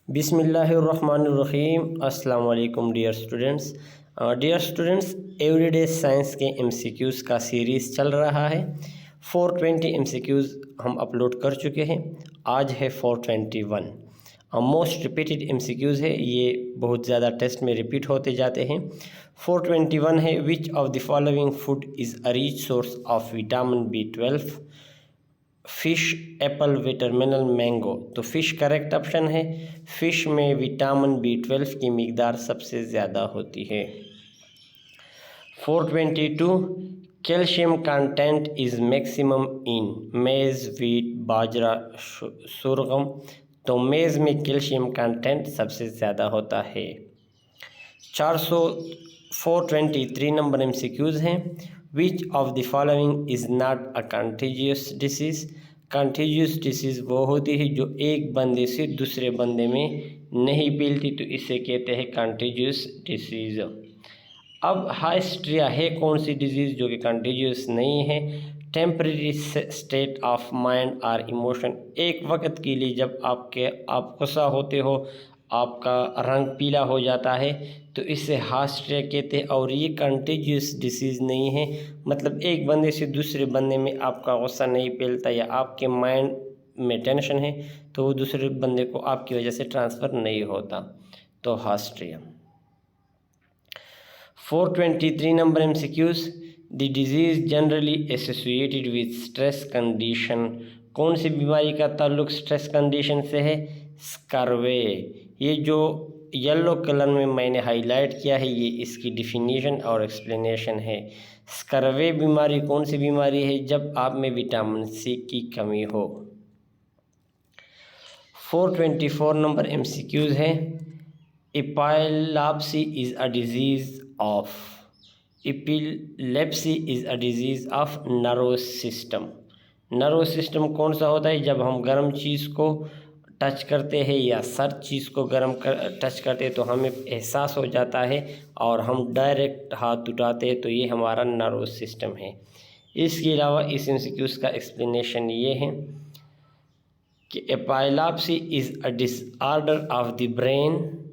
बिस्मिल्लाहिर्रहमानिर्रहीम। अस्सलाम वालेकुम डियर स्टूडेंट्स, एवरीडे साइंस के एमसीक्यूज़ का सीरीज़ चल रहा है। 420 एमसीक्यूज़ हम अपलोड कर चुके हैं। आज है 421। मोस्ट रिपीटेड एमसीक्यूज़ है, ये बहुत ज़्यादा टेस्ट में रिपीट होते जाते हैं। 421 है, which of the following food is a rich source of vitamin B12? Fish, Apple, watermelon, mango. तो फ़िश करेक्ट ऑप्शन है। फ़िश में विटामिन B12 की मिकदार सबसे ज़्यादा होती है। 422 calcium content is maximum in मेज़, वीट, बाजरा, सुरगम। तो मेज़ में कैल्शियम कंटेंट सबसे ज़्यादा होता है। 423 नंबर एमसीक्यूज़ हैं। विच of the following is not a contagious disease? Contagious disease वो होती है जो एक बंदे से दूसरे बंदे में नहीं फैलती, तो इसे कहते हैं कंटेजियस डिसीज़। अब हाइस्ट्रिया है कौन सी डिजीज़ जो कि कंटेजियस नहीं है? टेम्परेरी स्टेट ऑफ माइंड और इमोशन। एक वक्त के लिए जब आप गुस्सा होते हो, आपका रंग पीला हो जाता है, तो इसे हाइस्ट्रिया कहते हैं। और ये कंटेजियस डिसीज़ नहीं है, मतलब एक बंदे से दूसरे बंदे में आपका गुस्सा नहीं फैलता या आपके माइंड में टेंशन है तो वो दूसरे बंदे को आपकी वजह से ट्रांसफ़र नहीं होता, तो हाइस्ट्रिया। 423 number MCQs, the disease generally associated with stress condition. कौन सी बीमारी का ताल्लुक स्ट्रेस कंडीशन से है? स्कारवे। ये जो येलो कलर में मैंने हाईलाइट किया है, ये इसकी डिफिनीशन और एक्सप्लेनेशन है। स्कारवे बीमारी कौन सी बीमारी है? जब आप में विटामिन सी की कमी हो। 424 नंबर एमसीक्यूज़ है, epilepsy is a disease of. Epilepsy is a disease of nervous system. Nervous system कौन सा होता है? जब हम गर्म चीज़ को टच करते हैं या सर्द चीज़ को टच करते हैं तो हमें एहसास हो जाता है और हम डायरेक्ट हाथ उठाते हैं, तो ये हमारा नर्वस सिस्टम है। इसके अलावा इस एमसीक्यूज़ का एक्सप्लेनेशन ये है कि epilepsy is a disorder of the brain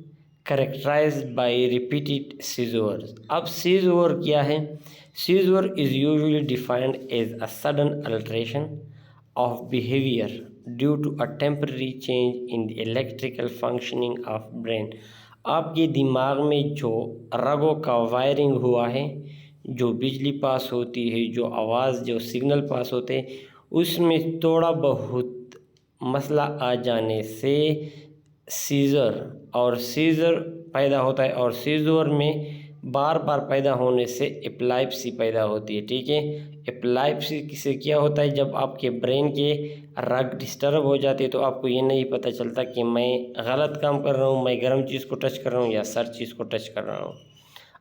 characterized by repeated seizures। अब सीजर क्या है? Seizure is usually defined as a sudden alteration of behavior due to a temporary change in the electrical functioning of brain। आपके दिमाग में जो रगों का wiring हुआ है, जो बिजली पास होती है, जो आवाज़, जो सिग्नल पास होते हैं, उसमें थोड़ा बहुत मसला आ जाने से सीज़र पैदा होता है। और सीज़र में बार बार पैदा होने से एपिलेप्सी पैदा होती है। ठीक है, एपिलेप्सी से क्या होता है? जब आपके ब्रेन के रग डिस्टर्ब हो जाते हैं तो आपको ये नहीं पता चलता कि मैं गलत काम कर रहा हूँ, मैं गर्म चीज़ को टच कर रहा हूँ या सर्द चीज़ को टच कर रहा हूँ।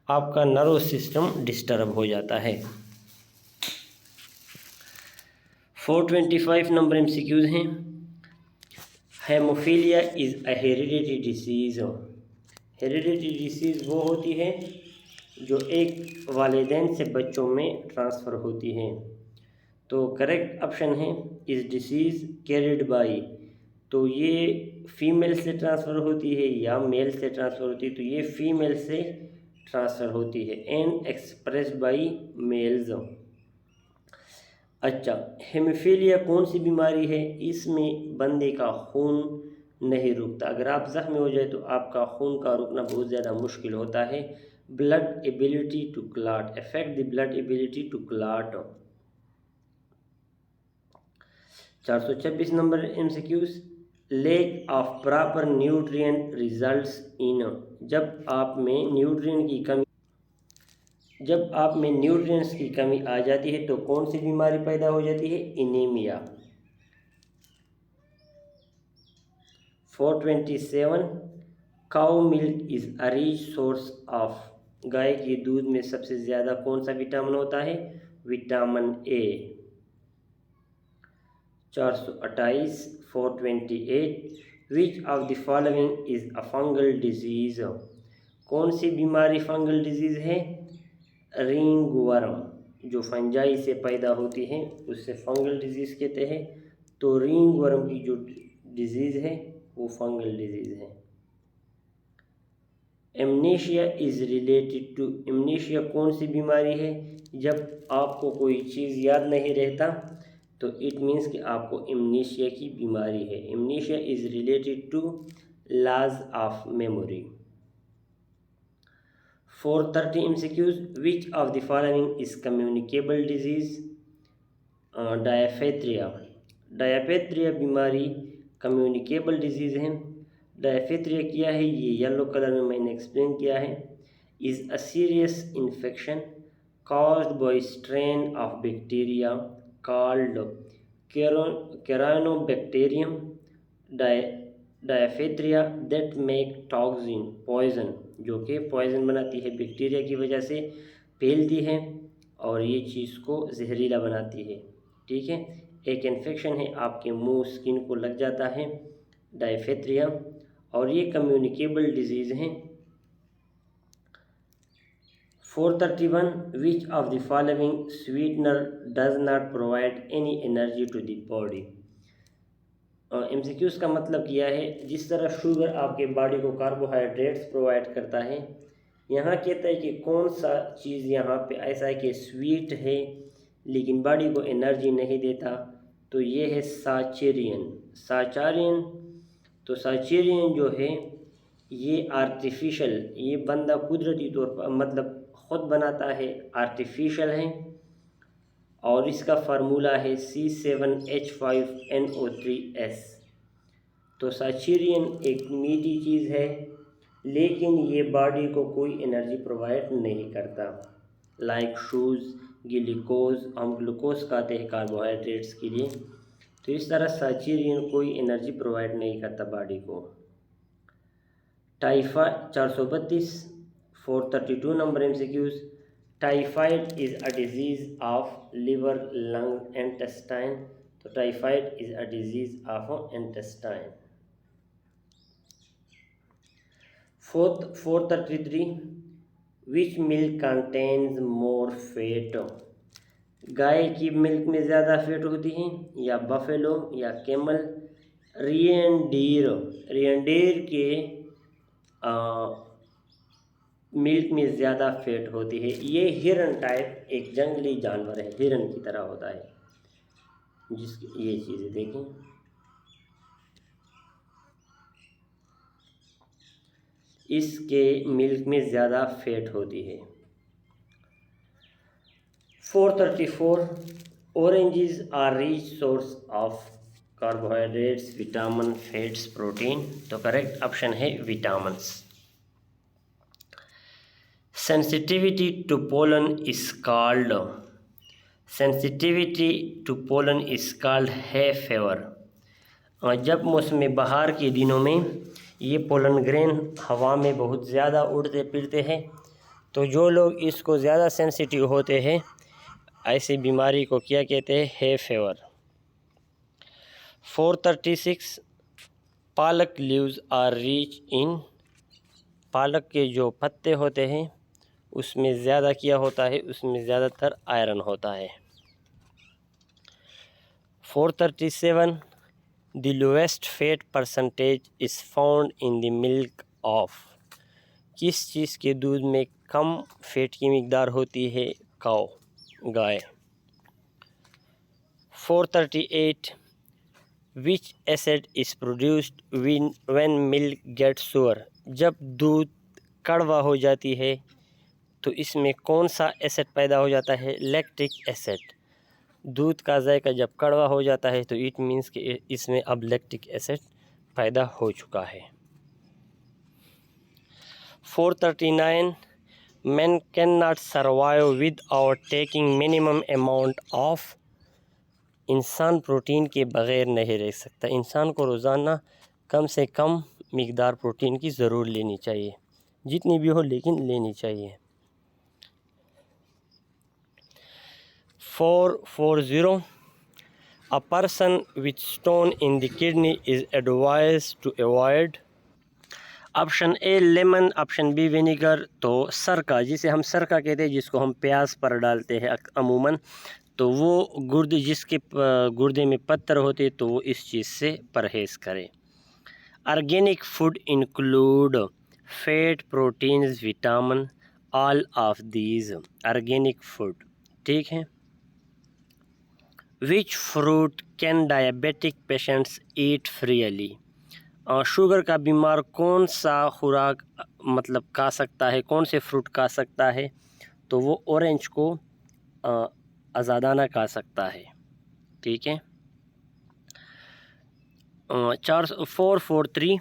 आपका नर्वस सिस्टम डिस्टर्ब हो जाता है। 425 नंबर एमसीक्यूज़ हैं। Haemophilia is a heredity disease. Heredity disease वो होती है जो एक वालिदैन से बच्चों में ट्रांसफ़र होती है। तो करेक्ट ऑप्शन है इस डिसीज़ कैरिड बाई। तो ये फीमेल से ट्रांसफ़र होती है या मेल से ट्रांसफ़र होती है? तो ये फीमेल से ट्रांसफ़र होती है एंड एक्सप्रेस्ड बाई मेल्स। अच्छा, हेमोफीलिया कौन सी बीमारी है? इसमें बंदे का खून नहीं रुकता। अगर आप ज़ख्मी हो जाए तो आपका खून का रुकना बहुत ज़्यादा मुश्किल होता है। Blood ability to clot, affect the blood ability to clot. 426 number MCQs, lack of proper nutrient results in. जब आप में न्यूट्रिएंट्स की कमी आ जाती है तो कौन सी बीमारी पैदा हो जाती है? Anaemia. 427 cow milk is a rich source of. गाय के दूध में सबसे ज़्यादा कौन सा विटामिन होता है? Vitamin A. 428 428 which of the following is a fungal disease. कौन सी बीमारी फंगल डिजीज़ है? रिंगवर्म, जो फंजाई से पैदा होती है उससे फंगल डिजीज़ कहते हैं। तो रिंगवर्म की जो डिजीज़ है वो फंगल डिजीज़ है। Amnesia is related to, amnesia कौन सी बीमारी है? जब आपको कोई चीज़ याद नहीं रहता तो इट मीन्स कि आपको एमनीशिया की बीमारी है। Amnesia is related to loss of memory. 430 MCQs, which of the following is communicable disease? Diphtheria, diphtheria बीमारी कम्युनिकेबल डिजीज़ है। डायफेथ्रिया क्या है ये येलो कलर में मैंने एक्सप्लेन किया है। Is a serious infection caused by strain of bacteria called Corynebacterium diaphytheria that make toxin poison, जो कि पॉइजन बनाती है, बैक्टीरिया की वजह से फैलती है और ये चीज़ को जहरीला बनाती है। ठीक है, एक इन्फेक्शन है, आपके मुंह स्किन को लग जाता है, डायफेथ्रिया, और ये कम्युनिकेबल डिजीज़ हैं। 431 which of the following sweetener does not provide any energy to the body? MCQs का मतलब किया है, जिस तरह शुगर आपके बॉडी को कार्बोहाइड्रेट्स प्रोवाइड करता है, यहाँ कहता है कि कौन सा चीज़ यहाँ पे ऐसा है कि स्वीट है लेकिन बॉडी को एनर्जी नहीं देता, तो ये है साचेरियन। साचारियन, तो साचेरियन जो है ये आर्टिफिशियल, ये बंदा कुदरती तौर पर मतलब ख़ुद बनाता है, आर्टिफिशियल है, और इसका फार्मूला है C7H5NO3S। तो साचेरियन एक मीठी चीज़ है लेकिन ये बॉडी को कोई एनर्जी प्रोवाइड नहीं करता। लाइक शूज़, ग्लूकोज, हम ग्लूकोज खाते हैं कार्बोहाइड्रेट्स के लिए, तो इस तरह साचेरियन कोई एनर्जी प्रोवाइड नहीं करता बॉडी को। Typhoid 432 432 number MCQs, typhoid is a disease of liver, lung, intestine. तो typhoid is a disease of intestine. 433 which milk contains more fat? गाय की मिल्क में ज़्यादा फैट होती है या बफेलो या कैमल? रियनडीर, रियनडीर के मिल्क में ज़्यादा फैट होती है। ये हिरन टाइप एक जंगली जानवर है, हिरन की तरह होता है, जिसकी ये चीज़ें देखें, इसके मिल्क में ज़्यादा फैट होती है। 434 oranges are rich source of carbohydrates, vitamin, fats, protein. तो करेक्ट ऑप्शन है vitamins. Sensitivity to pollen is called, sensitivity to pollen is called है फेवर। जब मौसम बहार के दिनों में ये पोलन ग्रेन हवा में बहुत ज़्यादा उड़ते फिरते हैं, तो जो लोग इसको ज़्यादा सेंसिटिव होते हैं ऐसी बीमारी को क्या कहते हैं? है फेवर। 436 पालक लीव्स आर रिच इन, पालक के जो पत्ते होते हैं उसमें ज़्यादा क्या होता है? उसमें ज़्यादातर आयरन होता है। 437 the lowest fat percentage is found in the milk of, किस चीज़ के दूध में कम फैट की मिकदार होती है? काऊ, गाय। 438 which acid is produced when milk gets sour, जब दूध कड़वा हो जाती है तो इसमें कौन सा एसिड पैदा हो जाता है? Lactic acid. दूध का जायका जब कड़वा हो जाता है तो इट मीन्स कि इसमें अब लैक्टिक एसिड पैदा हो चुका है। 439 men cannot survive without taking minimum amount of, इंसान प्रोटीन के बग़ैर नहीं रह सकता। इंसान को रोज़ाना कम से कम मिकदार प्रोटीन की ज़रूर लेनी चाहिए, जितनी भी हो लेकिन लेनी चाहिए। 440 a person with stone in the kidney is advised to avoid, option A lemon, option B vinegar. तो सरका, जिसे हम सरका कहते हैं, जिसको हम प्याज पर डालते हैं अमूमन, तो वो गुर्दे, जिसके गुर्दे में पत्थर होते तो वो इस चीज़ से परहेज़ करें। Organic food include fat, proteins, vitamin, all of these organic food. ठीक है। Which fruit can diabetic patients eat freely? Sugar का बीमार कौन सा खुराक मतलब खा सकता है, कौन से फ्रूट खा सकता है? तो वो ऑरेंज को आज़ादाना खा सकता है। ठीक है। 443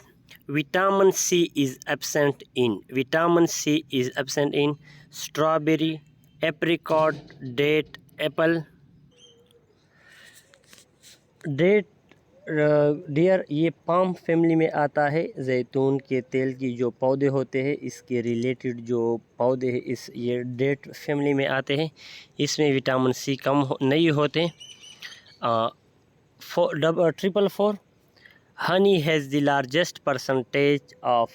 vitamin C is absent in, vitamin C is absent in strawberry, apricot, date, apple. Date dear ये पाम फैमिली में आता है। जैतून के तेल की जो पौधे होते हैं इसके रिलेटेड जो पौधे हैं इस ये डेट फैमिली में आते हैं। इसमें विटामिन सी कम नहीं होते। 444 Honey has the largest percentage of,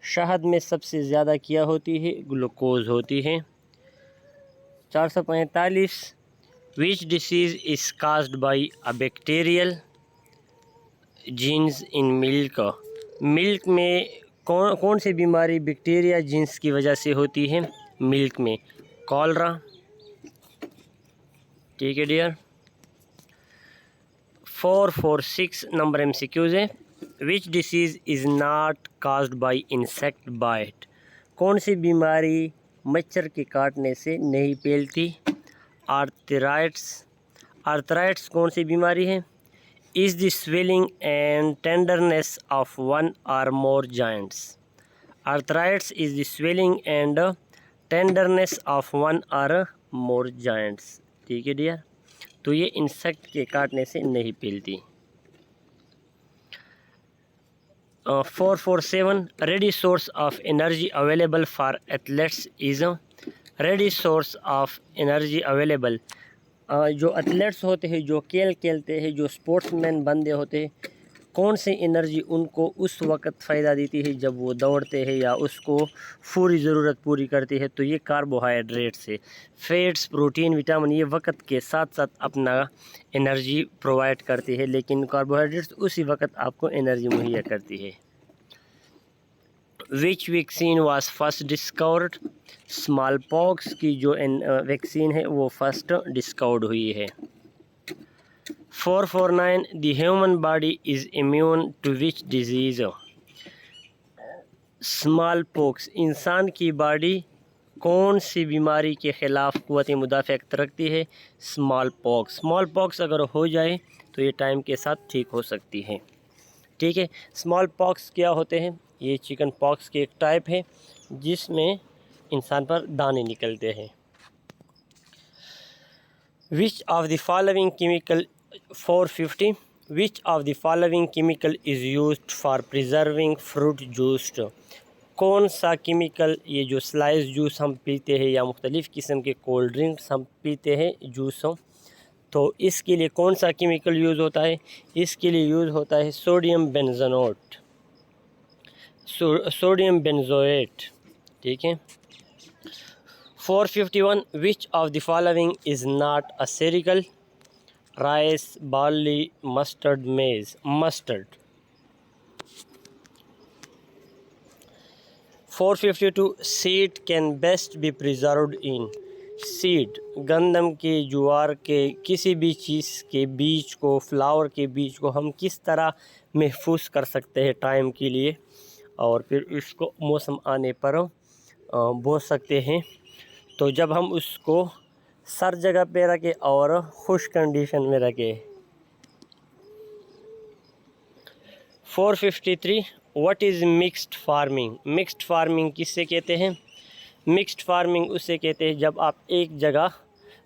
शहद में सबसे ज़्यादा क्या होती है? ग्लूकोज होती है। 445 which disease is caused by a bacterial genes in milk, milk में कौन सी बीमारी बैक्टीरिया जीन्स की वजह से होती है? मिल्क में कॉलरा। ठीक है डियर। 446 नंबर एमसीक्यूज है। Which disease is not caused by insect bite, कौन सी बीमारी मच्छर के काटने से नहीं फैलती? आर्थराइट्स, आर्थराइट्स कौन सी बीमारी है? Is the swelling and tenderness of one or more joints, arthritis is the swelling and tenderness of one or more joints। ठीक है डियर। तो ये इंसेक्ट के काटने से नहीं फैलती। 447 ready source of energy available for athletes is, ready source of energy available जो एथलेट्स होते हैं, जो खेल खेलते हैं, जो स्पोर्ट्समैन बंदे होते हैं, कौन सी एनर्जी उनको उस वक़्त फ़ायदा देती है जब वो दौड़ते हैं या उसको पूरी ज़रूरत पूरी करती है? तो ये कार्बोहाइड्रेट से, फैट्स, प्रोटीन, विटामिन ये वक़्त के साथ साथ अपना एनर्जी प्रोवाइड करती है, लेकिन कार्बोहाइड्रेट्स उसी वक़्त आपको एनर्जी मुहैया करती है। विच vaccine was first discovered, small pox की जो वैक्सीन है वो फर्स्ट डिस्कवर्ड हुई है। 449 the human body is immune to which disease, smallpox इंसान की बॉडी कौन सी बीमारी के ख़िलाफ़ क़ुव्वत मुदाफ़अत रखती है? Small pox. स्मॉल पॉक्स अगर हो जाए तो ये टाइम के साथ ठीक हो सकती है। ठीक है। स्मॉल पॉक्स क्या होते हैं? ये चिकन पॉक्स की एक टाइप है जिसमें इंसान पर दाने निकलते हैं। विच of the following chemical, 450 which of the following chemical is used for preserving fruit juice, कौन सा केमिकल ये जो स्लाइस जूस हम पीते हैं या मुख्तलिफ़ किस्म के कोल्ड ड्रिंक्स हम पीते हैं जूसों, तो इसके लिए कौन सा केमिकल यूज़ होता है? इसके लिए यूज़ होता है सोडियम बेंजोनेट, सोडियम बेंजोएट। ठीक है। 451 which of the following is not a cereal, rice, barley, mustard, maize, mustard. 452 seed can best be preserved in, seed गंदम के, ज्वार के, किसी भी चीज़ के बीज को, फ्लावर के बीज को हम किस तरह महफूज कर सकते हैं टाइम के लिए, और फिर इसको मौसम आने पर बो सकते हैं। तो जब हम उसको सर जगह पे रखें और खुश कंडीशन में रखें। 453 what is mixed farming, mixed farming किससे कहते हैं? मिक्स्ड फार्मिंग उससे कहते हैं जब आप एक जगह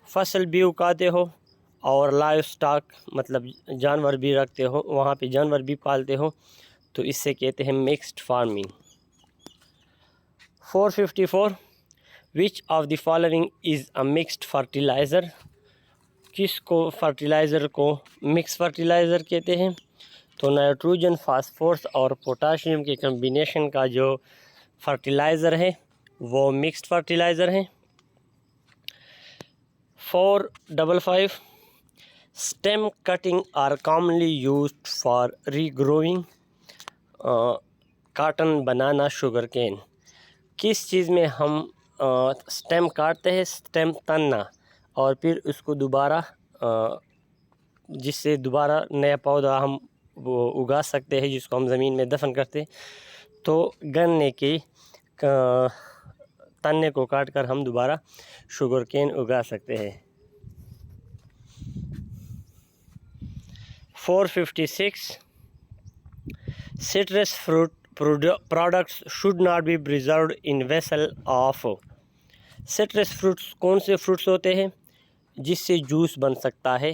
फसल भी उगाते हो और लाइव स्टॉक मतलब जानवर भी रखते हो, वहाँ पे जानवर भी पालते हो, तो इससे कहते हैं mixed farming. 454 which of the following is a mixed fertiliser, किसको फर्टिलाइज़र को मिक्स फर्टिलाइज़र कहते हैं? तो नाइट्रोजन, फास्फोरस और पोटाशियम के कम्बिनेशन का जो फर्टिलाइज़र है वो मिक्स्ड फर्टिलाइज़र है। 455 stem cutting are commonly used for regrowing, cotton, banana, sugarcane. किस चीज़ में हम स्टेम काटते हैं, स्टेम तनना, और फिर उसको दोबारा जिससे दोबारा नया पौधा हम वो उगा सकते हैं, जिसको हम ज़मीन में दफन करते हैं। तो गन्ने के तन्ने को काट कर हम दोबारा शुगर केन उगा सकते हैं। 456 citrus fruit products should not be preserved in vessel of। Citrus fruits कौन से फ्रूट्स होते हैं जिससे जूस बन सकता है?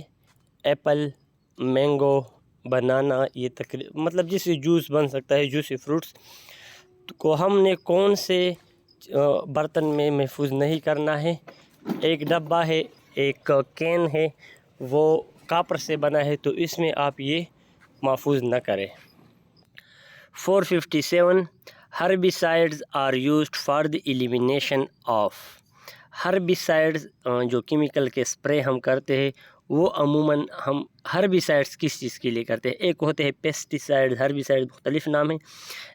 एप्पल, मैंगो, बनाना, ये मतलब जिससे जूस बन सकता है, जूसी फ्रूट्स को हमने कौन से बर्तन में महफूज नहीं करना है? एक डब्बा है, एक कैन है, वो कॉपर से बना है, तो इसमें आप ये महफूज न करें। 457 herbicides are used for the elimination of. Herbicides जो केमिकल के स्प्रे हम करते हैं, वो अमूमन हम हर्बिसाइड्स किस चीज़ के लिए करते हैं? एक होते हैं पेस्टिसाइड्स, हर्बिसाइड्स मुख्तलिफ नाम है,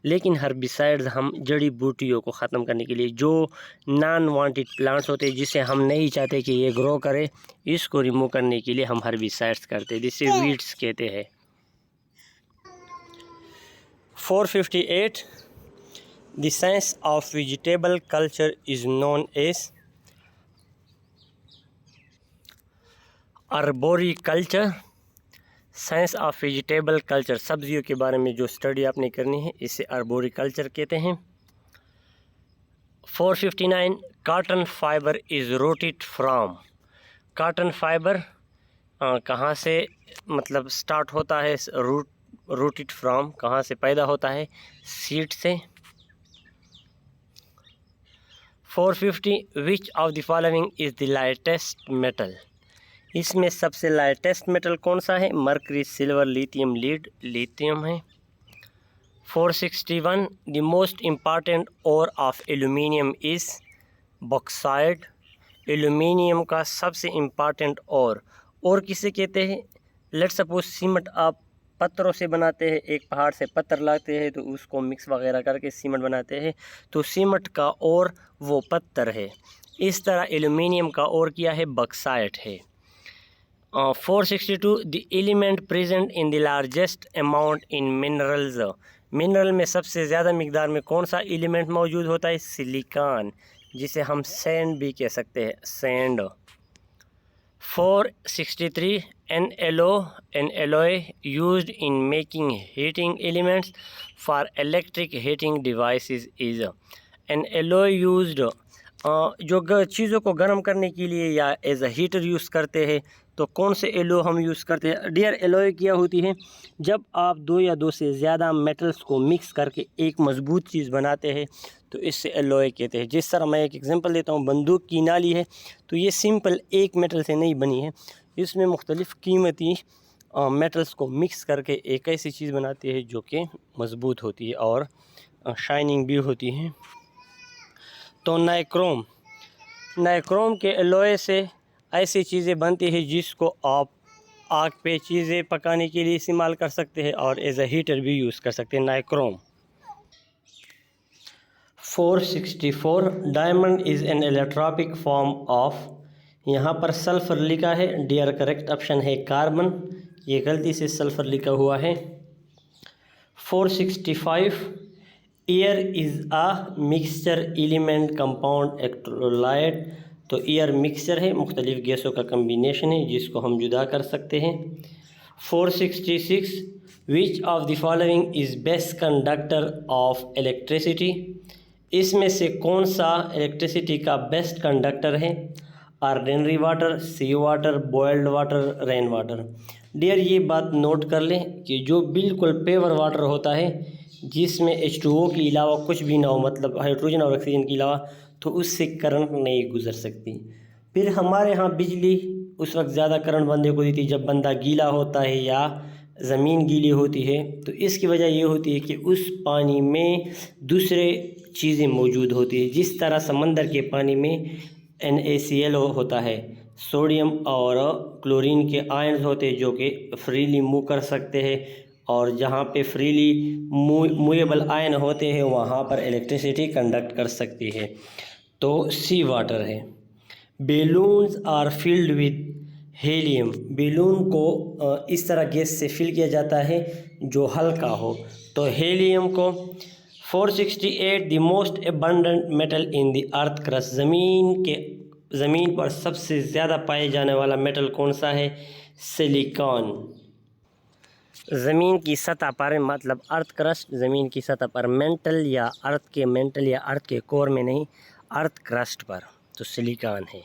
लेकिन हर्बिसाइड्स हम जड़ी बूटियों को ख़त्म करने के लिए, जो नॉन वांटेड प्लांट्स होते हैं जिसे हम नहीं चाहते कि ये ग्रो करे, इसको रिमूव करने के लिए हम हर्बिसाइड्स करते हैं, जिसे वीड्स कहते हैं। 458 the science of vegetable culture is known as arboriculture. Science of vegetable culture, सब्जियों के बारे में जो स्टडी आपने करनी है, इसे आर्बोरिकल्चर कहते हैं। 459 cotton fibre is rooted from. Cotton fibre कहाँ से मतलब स्टार्ट होता है? रूटेड फ्राम कहाँ से पैदा होता है? सीड से। 450 which of the following is the lightest metal. इसमें सबसे लाइटेस्ट मेटल कौन सा है? Mercury, silver, lithium, lead. Lithium है। 461 the most important ore of aluminium is bauxite. Aluminium का सबसे इम्पॉर्टेंट और किसे कहते हैं? लेट्स सपोज सीमेंट आप पत्थरों से बनाते हैं, एक पहाड़ से पत्थर लाते हैं तो उसको मिक्स वगैरह करके सीमेंट बनाते हैं, तो सीमेंट का और वो पत्थर है। इस तरह एल्यूमिनियम का और क्या है? बॉक्साइट है। 462 the element present in the largest amount in minerals. Mineral में सबसे ज़्यादा मिकदार में कौन सा एलिमेंट मौजूद होता है? सिलिकॉन, जिसे हम सैंड भी कह सकते हैं, sand. 463 N alloy used in making heating elements for electric heating devices is. N alloy used जो चीज़ों को गर्म करने के लिए या एज अ हीटर यूज़ करते हैं, तो कौन से एलो हम यूज़ करते हैं? डियर, एलॉय क्या होती है? जब आप दो या दो से ज़्यादा मेटल्स को मिक्स करके एक मज़बूत चीज़ बनाते हैं, तो इससे एलॉय कहते हैं। जिस तरह मैं एक एग्जांपल देता हूँ, बंदूक की नाली है, तो ये सिंपल एक मेटल से नहीं बनी है, इसमें मुख्तलिफ़ कीमती मेटल्स को मिक्स करके एक ऐसी चीज़ बनाती है जो कि मज़बूत होती है और शाइनिंग भी होती है। तो नाइक्रोम के एलॉय से ऐसी चीज़ें बनती हैं जिसको आप आग पे चीज़ें पकाने के लिए इस्तेमाल कर सकते हैं और एज अ हीटर भी यूज़ कर सकते हैं, nichrome. 464 diamond is an allotropic form of. यहाँ पर सल्फ़र लिखा है, डियर करेक्ट ऑप्शन है कार्बन, ये गलती से सल्फ़र लिखा हुआ है। 465 air is a mixture element compound electrolyte. तो एयर मिक्सचर है, मुख्तलिफ़ गैसों का कम्बिनेशन है जिसको हम जुदा कर सकते हैं। 466 which of the following is best conductor of electricity. इसमें से कौन सा इलेक्ट्रिसिटी का बेस्ट कंडक्टर है? Ordinary water, sea water, boiled water, rain water. Dear, ये बात नोट कर लें कि जो बिल्कुल प्योर वाटर होता है जिसमें H2O के अलावा कुछ भी ना हो, मतलब हाइड्रोजन और ऑक्सीजन के अलावा, तो उससे करंट नहीं गुजर सकती। फिर हमारे यहाँ बिजली उस वक्त ज़्यादा करंट बंदे को देती जब बंदा गीला होता है या ज़मीन गीली होती है, तो इसकी वजह ये होती है कि उस पानी में दूसरे चीज़ें मौजूद होती है। जिस तरह समंदर के पानी में NaCl होता है, सोडियम और क्लोरीन के आयन्स होते हैं जो कि फ्रीली मूव कर सकते हैं और जहाँ पे फ्रीली मूवेबल आयन होते हैं वहाँ पर इलेक्ट्रिसिटी कंडक्ट कर सकती है। तो सी वाटर है। Balloons are filled with helium, balloon को इस तरह गैस से फिल किया जाता है जो हल्का हो। तो हीलियम को 468 the most abundant metal in the earth crust, ज़मीन पर सबसे ज़्यादा पाए जाने वाला मेटल कौन सा है? सिलिकॉन। ज़मीन की सतह पर, मतलब अर्थ क्रस्ट ज़मीन की सतह पर, मेंटल या अर्थ के कोर में नहीं, अर्थ क्रस्ट पर, तो सिलिकॉन है।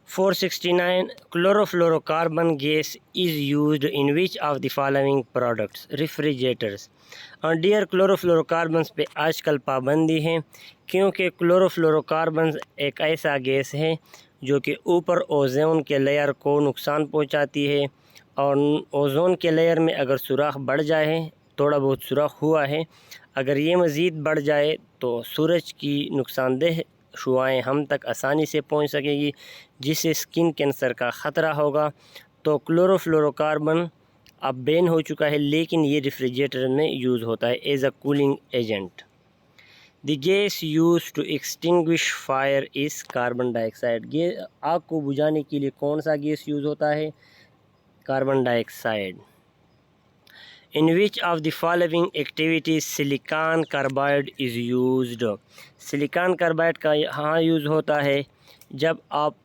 469 chlorofluorocarbon gas is used in which of the following products? Refrigerators. और डियर, क्लोरोफ्लोरोकार्बन्स पे आजकल पाबंदी है क्योंकि क्लोरोफ्लोरोकार्बन्स एक ऐसा गैस है जो कि ऊपर ओजोन के लेयर को नुकसान पहुंचाती है, और ओजोन के लेयर में अगर सुराख बढ़ जाए, थोड़ा बहुत सुराख हुआ है, अगर ये मज़ीद बढ़ जाए तो सूरज की नुकसानदेह शुआएँ हम तक आसानी से पहुंच सकेगी, जिससे स्किन कैंसर का ख़तरा होगा। तो क्लोरोफ्लोरोकार्बन अब बैन हो चुका है, लेकिन ये रेफ्रिजरेटर में यूज़ होता है as a cooling agent. The gas used to extinguish fire is carbon dioxide. आग को बुझाने के लिए कौन सा गैस यूज़ होता है? Carbon dioxide. In which of the following activities silicon carbide is used? Silicon carbide का यहाँ यूज़ होता है जब आप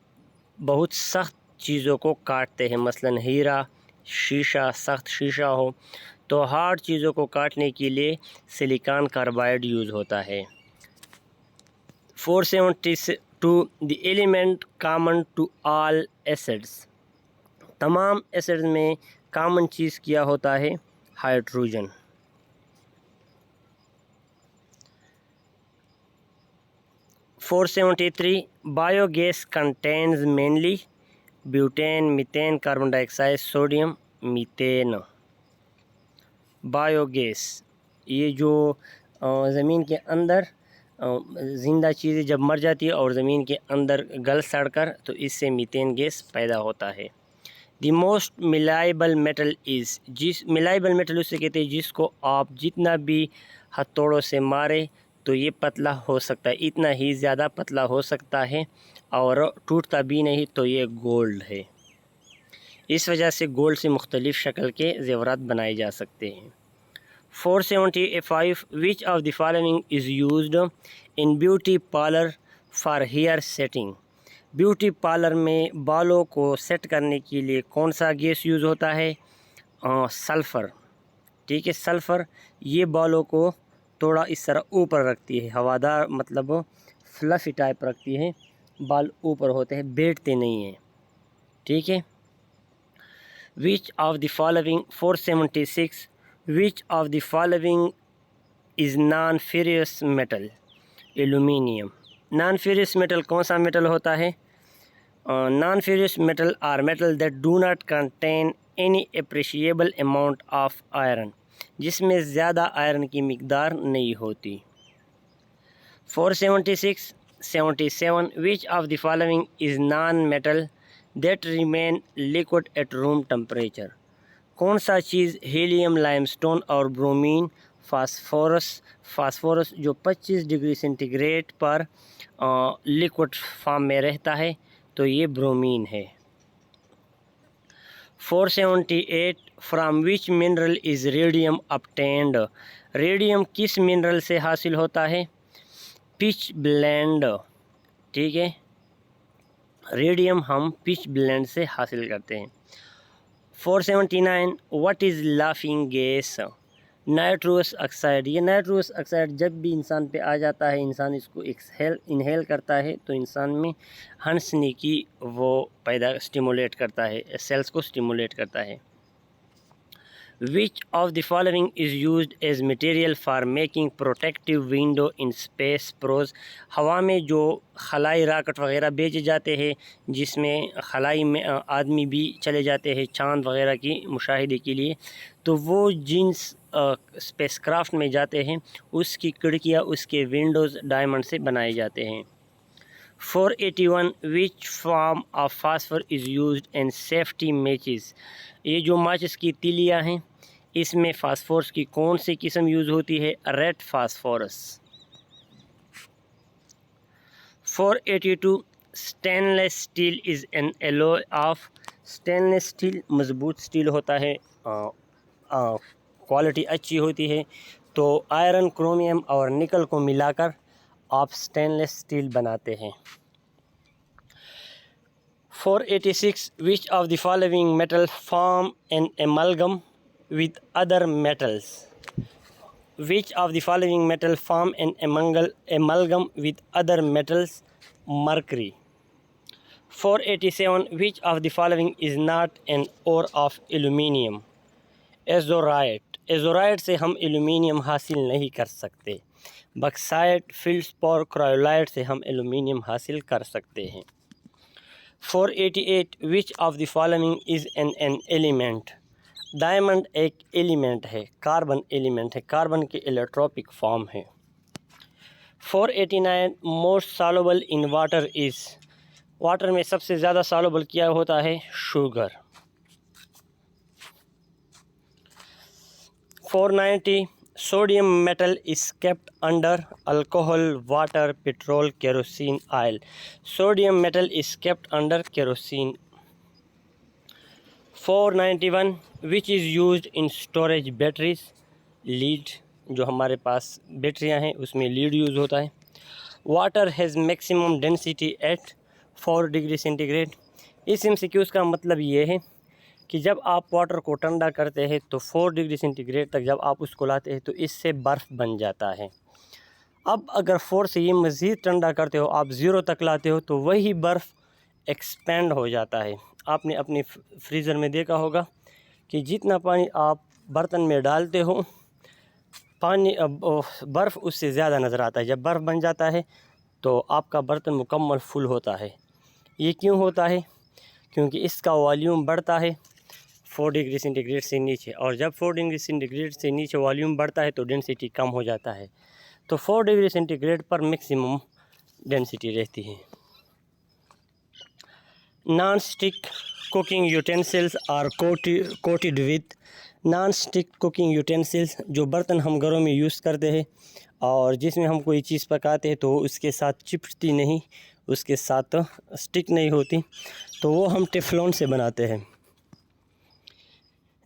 बहुत सख्त चीज़ों को काटते हैं, मसलन हीरा, शीशा, सख्त शीशा हो, तो हार्ड चीज़ों को काटने के लिए सिलिकॉन कार्बाइड यूज़ होता है। 472 the element common to all acids. तमाम एसिड्स में कॉमन चीज़ क्या होता है? Hydrogen. 473 biogas contains mainly butane, methane, carbon dioxide, sodium, methane. Biogas ये जो ज़मीन के अंदर ज़िंदा चीज़ें जब मर जाती है और ज़मीन के अंदर गल सड़कर, तो इससे मीथेन गैस पैदा होता है। The most malleable metal is, malleable metal उसे कहते हैं जिसको आप जितना भी हथौड़ों से मारे तो ये पतला हो सकता है, इतना ही ज़्यादा पतला हो सकता है और टूटता भी नहीं, तो ये गोल्ड है। इस वजह से गोल्ड से मुख्तलिफ़ शक्ल के ज़ेवरात बनाए जा सकते हैं। 475 which of the following is used in beauty parlour for hair setting? Beauty parlour में बालों को सेट करने के लिए कौन सा गैस यूज़ होता है? सल्फ़र। ठीक है, सल्फ़र ये बालों को थोड़ा इस तरह ऊपर रखती है, हवादार, मतलब फ्लफ़ी टाइप रखती है, बाल ऊपर होते हैं, बैठते नहीं हैं। ठीक है। Which of the following 476 which of the following is non ferrous metal? Aluminium. Non ferrous metal कौन सा मेटल होता है? Non ferrous metal are metal that do not contain any appreciable amount of iron, जिसमें ज़्यादा iron की मिकदार नहीं होती। 476 77 which of the following is non metal that remain liquid at room temperature? कौन सा चीज़ हीलियम, लाइमस्टोन और ब्रोमीन, फास्फोरस जो 25 डिग्री सेंटीग्रेड पर लिक्विड फॉर्म में रहता है, तो ये ब्रोमीन है। 478 from which mineral is radium obtained? Radium किस मिनरल से हासिल होता है? Pitch blend. ठीक है, रेडियम हम पिच ब्लेंड से हासिल करते हैं। 479 what is laughing gas? Nitrous oxide. ये नाइट्रस ऑक्साइड जब भी इंसान पे आ जाता है, इंसान इसको इनहेल करता है, तो इंसान में हंसने की वो स्टिमुलेट करता है, सेल्स को स्टिमुलेट करता है। Which of the following is used as material for making protective window in space probes? हवा में जो खलाई रॉकेट वगैरह भेजे जाते हैं, जिसमें खलाई में आदमी भी चले जाते हैं चांद वगैरह की मुशाहिदे के लिए, तो वो जिन्स स्पेसक्राफ्ट में जाते हैं, उसकी खिड़कियाँ, उसके विंडोज़ डायमंड से बनाए जाते हैं। 481 which form of phosphorus is used in safety matches? ये जो माचिस की तीलियाँ हैं, इसमें फास्फोरस की कौन सी किस्म यूज़ होती है? Red phosphorus. 482 stainless steel is an alloy of. Stainless steel मज़बूत स्टील होता है, क्वालिटी अच्छी होती है। तो आयरन, क्रोमियम और निकल को मिलाकर आप स्टेनलेस स्टील बनाते हैं। 486 which of the following metal form an amalgam with other metals? Which of the following metal form an amalgam with other metals? Mercury. 487 which of the following is not an ore of aluminium? Azurite. Azurite से हम aluminium हासिल नहीं कर सकते। Bauxite, फील्डस्पॉर, cryolite से हम aluminium हासिल कर सकते हैं। 488 which of the following is an element? Diamond एक एलिमेंट है, कार्बन एलिमेंट है, कार्बन की इलेक्ट्रोपिक फॉर्म है। 489 most soluble in water is. Water में सबसे ज़्यादा सॉल्युबल क्या होता है? Sugar. 490 sodium metal is kept under alcohol, water, petrol, kerosene, oil. Sodium metal is kept under kerosene. 491 which is used in storage batteries. Lead, जो हमारे पास बैटरियां हैं उसमें लीड यूज़ होता है। Water has maximum density at 4 degree centigrade. इस MCQs का मतलब ये है कि जब आप वाटर को ठंडा करते हैं तो 4 डिग्री सेंटीग्रेड तक जब आप उसको लाते हैं तो इससे बर्फ़ बन जाता है। अब अगर 4 से ये मज़ीद ठंडा करते हो, आप 0 तक लाते हो, तो वही बर्फ़ एक्सपेंड हो जाता है। आपने अपने फ्रीज़र में देखा होगा कि जितना पानी आप बर्तन में डालते हो, पानी बर्फ़ उससे ज़्यादा नज़र आता है। जब बर्फ़ बन जाता है तो आपका बर्तन मुकम्मल फुल होता है। ये क्यों होता है? क्योंकि इसका वॉल्यूम बढ़ता है 4 डिग्री सेंटीग्रेड से नीचे, और जब 4 डिग्री सेंटीग्रेड से नीचे वॉल्यूम बढ़ता है तो डेंसिटी कम हो जाता है। तो 4 डिग्री सेंटीग्रेड पर मैक्सिमम डेंसिटी रहती है। Non stick cooking utensils are coated with. Non stick cooking utensils, जो बर्तन हम घरों में यूज़ करते हैं और जिसमें हम कोई चीज़ पकाते हैं तो उसके साथ चिपकती नहीं, उसके साथ स्टिक नहीं होती, तो वो हम टेफ्लॉन से बनाते हैं।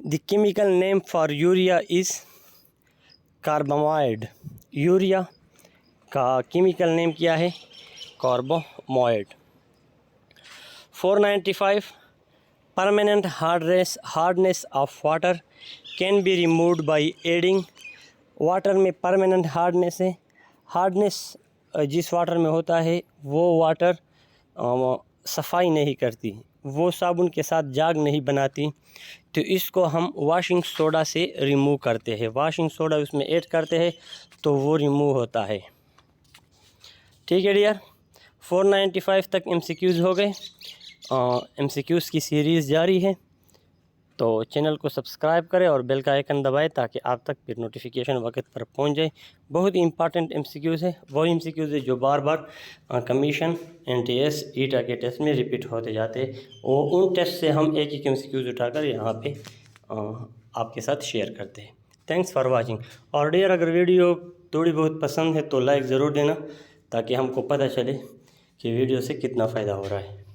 The chemical name for urea is carbamide. Urea का केमिकल नेम क्या है? Carbamide. 495 permanent hardness of water can be removed by adding. Water में परमानेंट हार्डनेस है। हार्डनेस जिस वाटर में होता है वो वाटर सफाई नहीं करती, वो साबुन के साथ जाग नहीं बनाती, तो इसको हम वॉशिंग सोडा से रिमूव करते हैं। वॉशिंग सोडा उसमें ऐड करते हैं तो वो रिमूव होता है। ठीक है डियर, 495 तक MCQs हो गए। MCQs की सीरीज़ जारी है, तो चैनल को सब्सक्राइब करें और बेल का आइकन दबाएं ताकि आप तक फिर नोटिफिकेशन वक्त पर पहुंच जाए। बहुत ही इंपॉर्टेंट MCQs है, वो MCQs है जो बार बार कमीशन, NTS, ईटा के टेस्ट में रिपीट होते जाते हैं। और उन टेस्ट से हम एक एक MCQs उठाकर यहाँ पे आपके साथ शेयर करते हैं। Thanks for watching. और डियर, अगर वीडियो थोड़ी बहुत पसंद है तो लाइक ज़रूर देना ताकि हमको पता चले कि वीडियो से कितना फ़ायदा हो रहा है।